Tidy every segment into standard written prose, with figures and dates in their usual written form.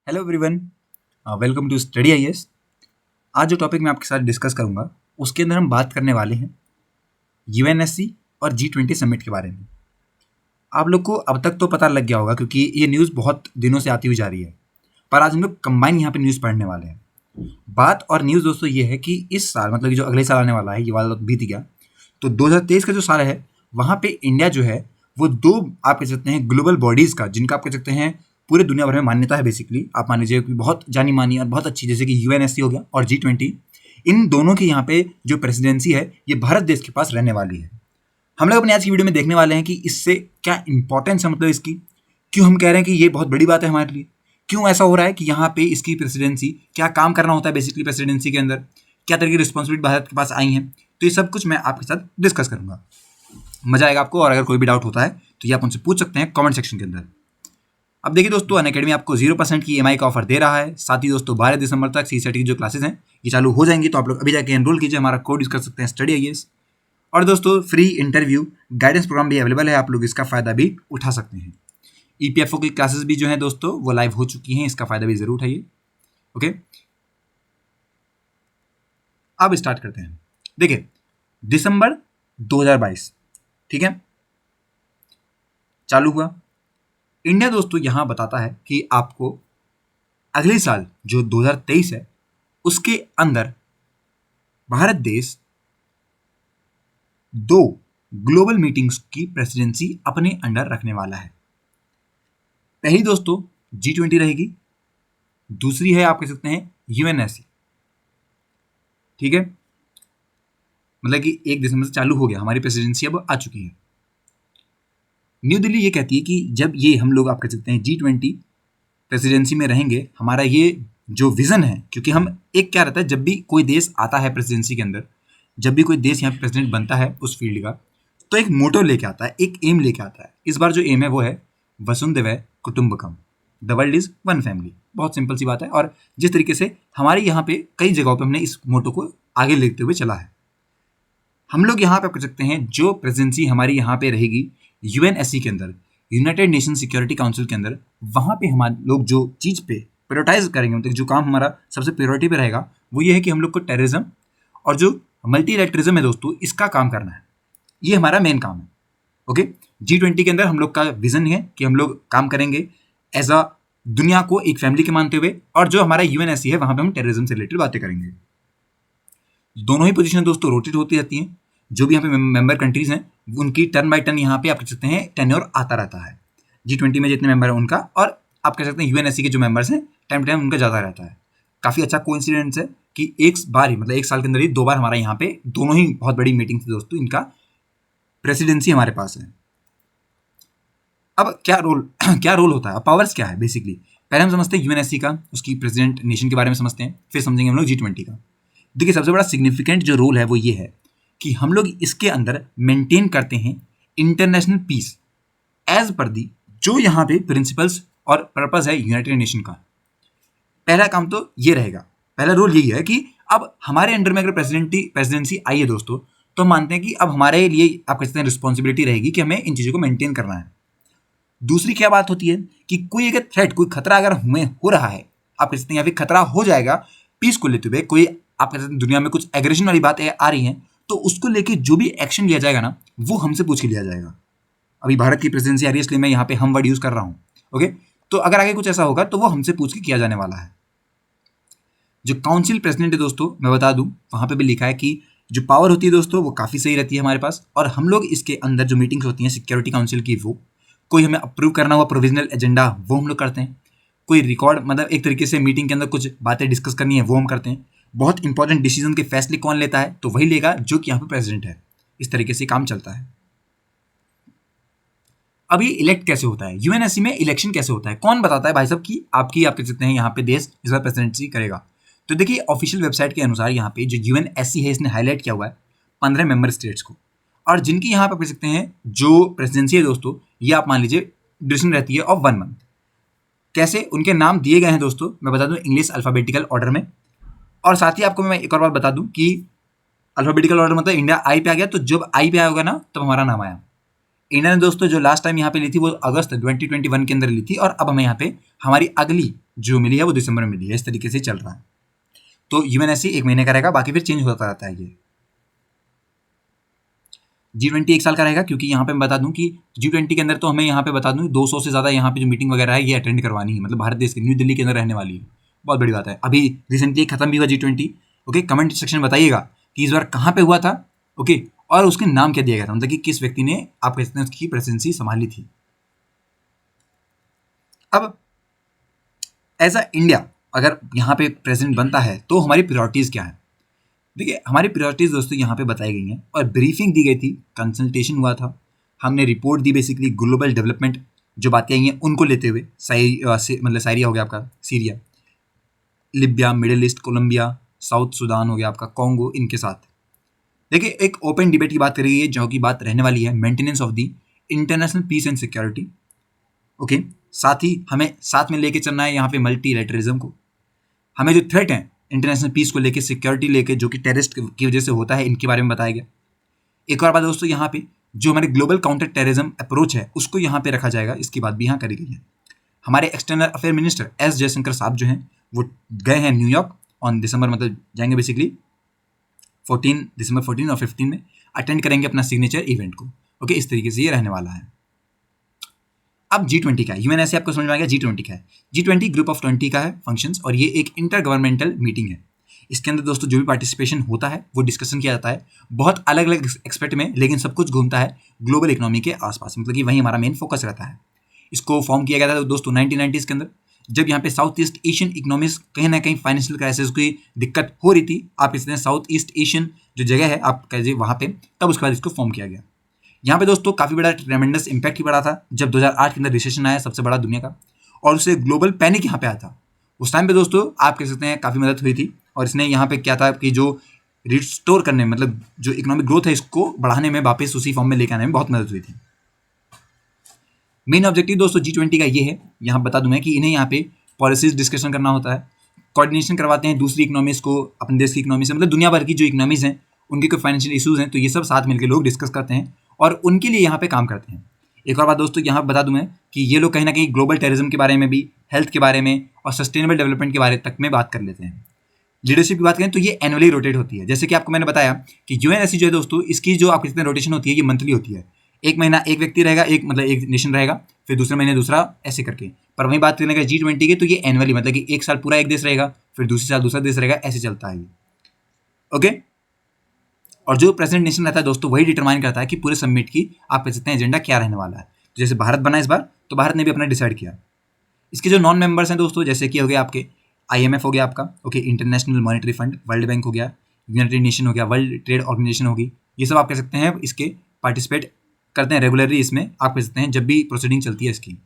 Hello everyone, welcome to study IAS. आज जो topic मैं आपके साथ डिस्कस करूंगा उसके अंदर हम बात करने वाले हैं यूएनएससी और G20 समिट के बारे में। आप लोग को अब तक तो पता लग गया होगा क्योंकि ये न्यूज़ बहुत दिनों से आती हुई जा रही है, पर आज हम लोग कंबाइन यहाँ पे न्यूज़ पढ़ने वाले हैं। बात और न्यूज़ दोस्तों ये है कि इस साल मतलब जो अगले साल आने वाला है, ये वाला तो बीत गया, तो 2023 का जो साल है वहाँ पे इंडिया जो है वो दो आप कह सकते हैं ग्लोबल बॉडीज़ का, जिनका आप कह सकते हैं पूरे दुनिया भर में मान्यता है। बेसिकली आप मान लीजिए कि बहुत जानी मानी और बहुत अच्छी, जैसे कि यूएनएससी हो गया और G20, इन दोनों की यहाँ पे जो प्रेसिडेंसी है ये भारत देश के पास रहने वाली है। हम लोग अपने आज की वीडियो में देखने वाले हैं कि इससे क्या इंपॉर्टेंस है, मतलब इसकी क्यों हम कह रहे हैं कि ये बहुत बड़ी बात है हमारे लिए, क्यों ऐसा हो रहा है कि यहाँ पे इसकी प्रेसिडेंसी क्या काम करना होता है, बेसिकली प्रेसिडेंसी के अंदर क्या तरह की रिस्पॉन्सिबिलिटी भारत के पास आई हैं। तो ये सब कुछ मैं आपके साथ डिस्कस करूंगा, मजा आएगा आपको। और अगर कोई भी डाउट होता है तो ये आप उनसे पूछ सकते हैं कमेंट सेक्शन के अंदर। अब देखिए दोस्तों, अनअकैडमी आपको 0% की EMI का ऑफर दे रहा है। साथ ही दोस्तों 12 दिसंबर तक CSET की जो क्लासेस हैं ये चालू हो जाएंगी, तो आप लोग अभी जाके एनरोल कीजिए, हमारा कोड यूज कर सकते हैं स्टडी आईएएस। और दोस्तों फ्री इंटरव्यू गाइडेंस प्रोग्राम भी अवेलेबल है, आप लोग इसका फायदा भी उठा सकते हैं। EPFO की क्लासेस भी जो है दोस्तों वो लाइव हो चुकी हैं, इसका फायदा भी जरूर उठाइए। ओके, अब स्टार्ट करते हैं। देखिए दिसंबर 2022, ठीक है, चालू हुआ। इंडिया दोस्तों यहां बताता है कि आपको अगले साल जो 2023 है उसके अंदर भारत देश 2 ग्लोबल मीटिंग्स की प्रेसिडेंसी अपने अंडर रखने वाला है। पहली दोस्तों G20 रहेगी, दूसरी है आप कह सकते हैं यूएनएससी, ठीक है। मतलब कि 1 दिसंबर से चालू हो गया, हमारी प्रेसिडेंसी अब आ चुकी है। न्यू दिल्ली ये कहती है कि जब ये हम लोग आप कह सकते हैं G20 प्रेसिडेंसी में रहेंगे, हमारा ये जो विजन है, क्योंकि हम एक क्या रहता है, जब भी कोई देश आता है प्रेसिडेंसी के अंदर, जब भी कोई देश यहाँ पे प्रेसिडेंट बनता है उस फील्ड का, तो एक मोटो लेके आता है, एक एम लेके आता है। इस बार जो एम है वो है वसुंधैव कुटुंबकम, the world is one family. बहुत सिंपल सी बात है, और जिस तरीके से हमारे यहाँ पे कई जगहों पे हमने इस मोटो को आगे लेते हुए चला है, हम लोग यहाँ पे कर सकते हैं जो प्रेसिडेंसी हमारी यहाँ पे रहेगी यूएनएससी के अंदर, यूनाइटेड नेशन सिक्योरिटी काउंसिल के अंदर, वहाँ पे हमारे लोग जो चीज़ पे प्रायोरिटाइज करेंगे, मतलब जो काम हमारा सबसे प्रायोरिटी पे रहेगा वो ये है कि हम लोग को टेररिज्म और जो मल्टीलैटरिज्म है दोस्तों, इसका काम करना है। ये हमारा मेन काम है। ओके, G20 के अंदर हम लोग का विजन है कि हम लोग काम करेंगे एज अ दुनिया को एक फैमिली के मानते हुए, और जो हमारा यूएनएससी है वहाँ पे हम टेररिज्म से रिलेटेड बातें करेंगे। दोनों ही पोजीशन दोस्तों रोटेट होती रहती हैं। जो भी यहाँ पे मेंबर कंट्रीज हैं उनकी टर्न बाय टर्न यहाँ पे आप कह सकते हैं टेन्योर आता रहता है। G20 में जितने मेंबर हैं उनका, और आप कह सकते हैं यूएनएससी के जो मेंबर्स हैं टाइम टाइम उनका ज़्यादा रहता है। काफ़ी अच्छा कोइंसिडेंस है कि एक बार ही, मतलब 1 साल के अंदर ही 2 बार हमारा यहाँ पे दोनों ही बहुत बड़ी मीटिंग थी दोस्तों, इनका प्रेसिडेंसी हमारे पास है। अब क्या रोल होता है, अब पावर्स क्या है बेसिकली, पहले हम समझते हैं यूएनएससी का, उसकी प्रेसिडेंट नेशन के बारे में समझते हैं, फिर समझेंगे हम लोग G20 का। देखिए सबसे बड़ा सिग्निफिकेंट जो रोल है वो ये है कि हम लोग इसके अंदर मेंटेन करते हैं इंटरनेशनल पीस एज पर दी जो यहाँ पे प्रिंसिपल्स और पर्पस है यूनाइटेड नेशन का। पहला काम तो ये रहेगा, पहला रोल यही है कि अब हमारे अंडर में अगर प्रेसिडेंसी आई है दोस्तों, तो हम मानते हैं कि अब हमारे लिए आप कह सकते हैं रिस्पॉन्सिबिलिटी रहेगी कि हमें इन चीज़ों को मेंटेन करना है। दूसरी क्या बात होती है कि कोई अगर थ्रेट, कोई खतरा अगर हमें हो रहा है, आप कह सकते हैं या फिर खतरा हो जाएगा पीस को लेते हुए, कोई आप कह सकते हैं दुनिया में कुछ एग्रेशन वाली बातें आ रही हैं, तो उसको लेके जो भी एक्शन लिया जाएगा ना वो हमसे पूछ के लिया जाएगा। अभी भारत की प्रेसिडेंसी आ रही है इसलिए मैं यहाँ पे हम वर्ड यूज कर रहा हूँ। ओके, तो अगर आगे कुछ ऐसा होगा तो वो हमसे पूछ के किया जाने वाला है। जो काउंसिल प्रेसिडेंट है दोस्तों, मैं बता दूं वहां पे भी लिखा है कि जो पावर होती है दोस्तों वो काफ़ी सही रहती है हमारे पास, और हम लोग इसके अंदर जो मीटिंग्स होती हैं सिक्योरिटी काउंसिल की, वो कोई हमें अप्रूव करना हुआ प्रोविजनल एजेंडा वो हम लोग करते हैं, कोई रिकॉर्ड मतलब एक तरीके से मीटिंग के अंदर कुछ बातें डिस्कस करनी है वो हम करते हैं, बहुत इंपॉर्टेंट डिसीजन के फैसले कौन लेता है तो वही लेगा जो कि यहाँ पे प्रेसिडेंट है। इस तरीके से काम चलता है। अभी इलेक्ट कैसे होता है, यूएनएससी में इलेक्शन कैसे होता है, कौन बताता है भाई साहब कि आपकी आप कह सकते हैं यहाँ पे देश इस बार प्रेसिडेंसी करेगा। तो देखिए ऑफिशियल वेबसाइट के अनुसार यहाँ पे जो यूएनएससी है इसने हाईलाइट किया हुआ है 15 मेंबर स्टेट्स को, और जिनकी यहाँ पे कह सकते हैं जो प्रेसिडेंसी है दोस्तों, ये आप मान लीजिए ड्यूरेशन रहती है ऑफ 1 मंथ। कैसे उनके नाम दिए गए हैं दोस्तों, मैं बता दूं इंग्लिश अल्फाबेटिकल ऑर्डर में। और साथ ही आपको मैं एक और बात बता दूं कि अल्फाबेटिकल ऑर्डर मतलब इंडिया आई पे आ गया, तो जब आई पे आया होगा ना तब हमारा नाम आया। इंडिया ने दोस्तों जो लास्ट टाइम यहाँ पे ली थी वो अगस्त 2021 के अंदर ली थी, और अब हमें यहाँ पे हमारी अगली जो मिली है वो दिसंबर में मिली है, इस तरीके से चल रहा है। तो यूएनएससी 1 महीने का रहेगा, बाकी फिर चेंज होता रहता है। ये G20 1 साल का रहेगा, क्योंकि यहाँ पे मैं बता दूं कि G20 के अंदर तो हमें यहाँ पे बता दूं 200 से ज़्यादा यहाँ पे जो मीटिंग वगैरह है ये अटेंड करवानी है, मतलब भारत देश के न्यू दिल्ली के अंदर रहने वाली है। बहुत बड़ी बात है। अभी रिसेंटली खत्म भी हुआ G20। ओके, कमेंट सेक्शन में बताइएगा कि इस बार कहाँ पे हुआ था, ओके, और उसके नाम क्या दिया गया था, मतलब कि किस व्यक्ति ने आप कहते हैं उसकी प्रेसिडेंसी संभाली थी। अब एज अ इंडिया अगर यहाँ पे प्रेसिडेंट बनता है तो हमारी प्रायोरिटीज़ क्या है। देखिए, हमारी प्रायोरिटीज़ दोस्तों यहाँ पे बताई गई हैं और ब्रीफिंग दी गई थी, कंसल्टेशन हुआ था, हमने रिपोर्ट दी बेसिकली ग्लोबल डेवलपमेंट जो बातें आई हैं उनको लेते हुए। मतलब साइरिया हो गया आपका, Syria, Libya, middle east, Colombia, south Sudan हो गया आपका, कॉन्गो, इनके साथ। देखिए, एक ओपन डिबेट की बात करी गई है जो कि बात रहने वाली है maintenance of the international peace and security. Okay, साथ ही हमें साथ में लेके चलना है यहाँ पे मल्टीलैटरलिज्म को। हमें जो थ्रेट है इंटरनेशनल पीस को लेके, सिक्योरिटी लेके, जो कि टेररिस्ट की वजह से होता है, इनके बारे में बताया गया। एक और बात दोस्तों, यहाँ पे जो हमारे ग्लोबल काउंटर टेररिज्म अप्रोच है उसको यहाँ पे रखा जाएगा, इसकी बात भी यहाँ करी गई है। हमारे external affair minister S Jaishankar साहब जो हैं वो गए हैं न्यूयॉर्क ऑन दिसंबर, मतलब जाएंगे बेसिकली 14 दिसंबर 14 और 15 में अटेंड करेंगे अपना सिग्नेचर इवेंट को। ओके, इस तरीके से ये रहने वाला है। अब G20 का है, यूएनएससी आपको समझ में आ गया G20 का है। G20 ग्रुप ऑफ 20 का है फंक्शंस, और ये एक इंटर गवर्नमेंटल मीटिंग है। इसके अंदर दोस्तों जो भी पार्टिसिपेशन होता है वो डिस्कशन किया जाता है बहुत अलग अलग एक्सपेक्ट में, लेकिन सब कुछ घूमता है ग्लोबल इकोनॉमी के आसपास, मतलब कि वही हमारा मेन फोकस रहता है। इसको फॉर्म किया गया था दोस्तों 1990s के अंदर, जब यहाँ पे साउथ ईस्ट एशियन इकोनॉमीज कहीं ना कहीं फाइनेंशियल क्राइसिस की दिक्कत हो रही थी। आप इसमें साउथ ईस्ट एशियन जो जगह है आप कहिए वहाँ पे, तब उसके बाद इसको फॉर्म किया गया। यहाँ पे दोस्तों काफ़ी बड़ा ट्रेमेंडस इम्पैक्ट ही पड़ा था जब 2008 के अंदर रिसेशन आया, सबसे बड़ा दुनिया का, और उससे ग्लोबल पैनिक यहाँ पे आया था। उस टाइम पे दोस्तों आप कह सकते हैं काफ़ी मदद हुई थी, और इसने यहाँ पे क्या था कि जो रिस्टोर करने में, मतलब जो इकोनॉमिक ग्रोथ है इसको बढ़ाने में, वापस उसी फॉर्म में लेकर आने में बहुत मदद हुई थी। मेन ऑब्जेक्टिव दोस्तों G20 का ये है, यहाँ बता दूं मैं कि इन्हें यहाँ पे पॉलिसीज डिस्कशन करना होता है, कोऑर्डिनेशन करवाते हैं दूसरी इकोनॉमीज को अपने देश की इकोनॉमी से, मतलब दुनिया भर की जो इकोनॉमीज हैं उनके कोई फाइनेंशियल इशूज़ हैं तो ये सब साथ मिलकर लोग डिस्कस करते हैं और उनके लिए यहाँ पे काम करते हैं। एक और बात दोस्तों यहाँ बता दूं मैं कि ये लोग कहीं ना कहीं ग्लोबल टेररिज्म के बारे में भी, हेल्थ के बारे में और सस्टेनेबल डेवलपमेंट के बारे तक में बात कर लेते हैं। लीडरशिप की बात करें तो ये एनुअली रोटेट होती है, जैसे कि आपको मैंने बताया कि यूएनएससी जो है दोस्तों इसकी जो आप कितने रोटेशन होती है ये मंथली होती है। एक महीना एक व्यक्ति रहेगा, एक मतलब एक नेशन रहेगा, फिर दूसरे महीने दूसरा, ऐसे करके। पर वहीं बात करने का G20 की तो ये एनुअली, मतलब कि एक साल पूरा एक देश रहेगा, फिर दूसरे साल दूसरा देश रहेगा, ऐसे चलता है ये। ओके, और जो प्रेसिडेंट नेशन रहता है दोस्तों वही डिटरमाइन करता है कि पूरे समिट की आप कह सकते हैं एजेंडा क्या रहने वाला है। तो जैसे भारत बना इस बार, तो भारत ने भी अपना डिसाइड किया। इसके जो नॉन मेंबर्स हैं दोस्तों, जैसे कि हो गया आपके IMF हो गया आपका, okay, international monetary fund, world bank हो गया, यूनाइटेड नेशन हो गया, वर्ल्ड ट्रेड ऑर्गेनाइजेशन होगी, ये सब आप कह सकते हैं इसके पार्टिसिपेट करते हैं रेगुलरली, इसमें आप कह सकते हैं जब भी प्रोसीडिंग चलती है इसकी।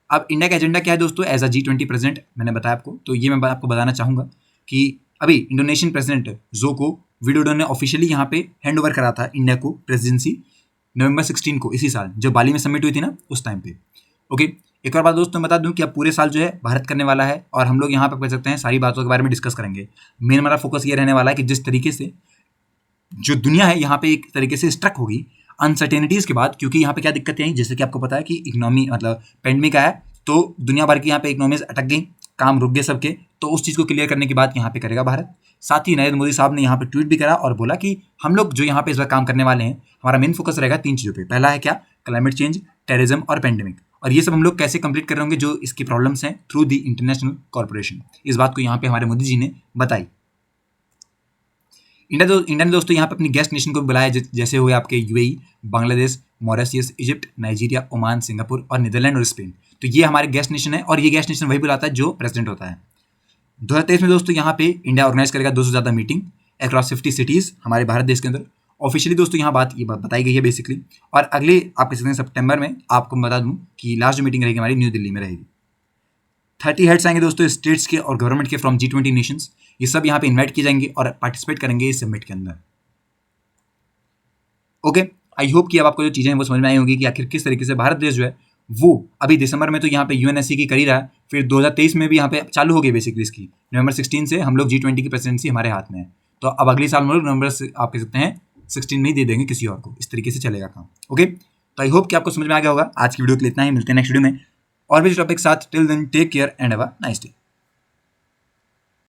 अब इंडिया का एजेंडा क्या है दोस्तों एज अ G20 प्रेसिडेंट, मैंने बताया आपको, तो ये मैं आपको बताना चाहूँगा कि अभी इंडोनेशियन प्रेसिडेंट जोको विडोडो ने ऑफिशियली यहाँ पे हैंड ओवर करा था इंडिया को प्रेसिडेंसी नवंबर 16 को, इसी साल जब बाली में समिट हुई थी ना, उस टाइम पे। ओके, एक और बात दोस्तों बता दूं कि अब पूरे साल जो है भारत करने वाला है और हम लोग यहाँ पे कह सकते हैं सारी बातों के बारे में डिस्कस करेंगे। मेन हमारा फोकस ये रहने वाला है कि जिस तरीके से जो दुनिया है यहाँ पे एक तरीके से स्ट्रक होगी अनसर्टेनिटीज़ के बाद, क्योंकि यहाँ पे क्या दिक्कतें आई, जैसे कि आपको पता है कि इकोनॉमी मतलब पेंडेमिक आया तो दुनिया भर की यहाँ पे इकोनॉमीज अटक गई, काम रुक गए सबके, तो उस चीज़ को क्लियर करने की बात यहाँ पे करेगा भारत। साथ ही नरेंद्र मोदी साहब ने यहाँ पे ट्वीट भी करा और बोला कि हम लोग जो यहाँ पे इस बार काम करने वाले हैं, हमारा मेन फोकस रहेगा 3 चीज़ों पे। पहला है क्या, क्लाइमेट चेंज, टेररिज्म और पेंडेमिक, और ये सब हम लोग कैसे कंप्लीट कर रहे होंगे जो इसकी प्रॉब्लम्स हैं थ्रू दी इंटरनेशनल कॉर्पोरेशन। इस बात को यहाँ पे हमारे मोदी जी ने बताई। इंडिया ने दोस्तों यहाँ पे अपनी गेस्ट नेशन को बुलाया, जैसे हुए आपके UAE, Bangladesh, Mauritius, Egypt, Nigeria, Oman, Singapore और नीदरलैंड और स्पेन। तो ये हमारे गेस्ट नेशन है और ये गेस्ट नेशन वही बुलाता है जो प्रेसिडेंट होता है। 2023 में दोस्तों यहाँ पे इंडिया ऑर्गेनाइज करेगा 200 से ज़्यादा मीटिंग अक्रॉस 50 सिटीज़ हमारे भारत देश के अंदर। ऑफिशियली दोस्तों यहाँ ये बात बताई गई है बेसिकली, और अगले आप कह सकते हैं सितंबर में आपको बता दूँ कि लास्ट जो मीटिंग रहेगी हमारी न्यू दिल्ली में रहेगी। 30 हेड्स आएंगे दोस्तों स्टेट्स के और गवर्नमेंट के फ्रॉम G20 नेशंस, ये सब यहाँ पे इन्वाइट किए जाएंगे और पार्टिसिपेट करेंगे इस समिट के अंदर। ओके, आई होप कि अब आपको जो चीज़ें हैं वो समझ में आई होगी कि आखिर किस तरीके से भारत देश जो है वो अभी दिसंबर में तो यहाँ पे UNSC की कर ही रहा है, फिर 2023 में भी यहाँ पे चालू हो गई बेसिकली इसकी, नवंबर 16 से हम लोग G20 की प्रेसिडेंसी हमारे हाथ में है। तो अब अगले साल हम लोग नवंबर से आप कह सकते हैं 16 में ही दे देंगे किसी और को, इस तरीके से चलेगा काम। ओके, तो आई होप कि आपको समझ में आ गया होगा। आज की वीडियो के लिए इतना ही, मिलते हैं नेक्स्ट वीडियो में। और भी टॉपिक साथ। Till then take care and have a nice day.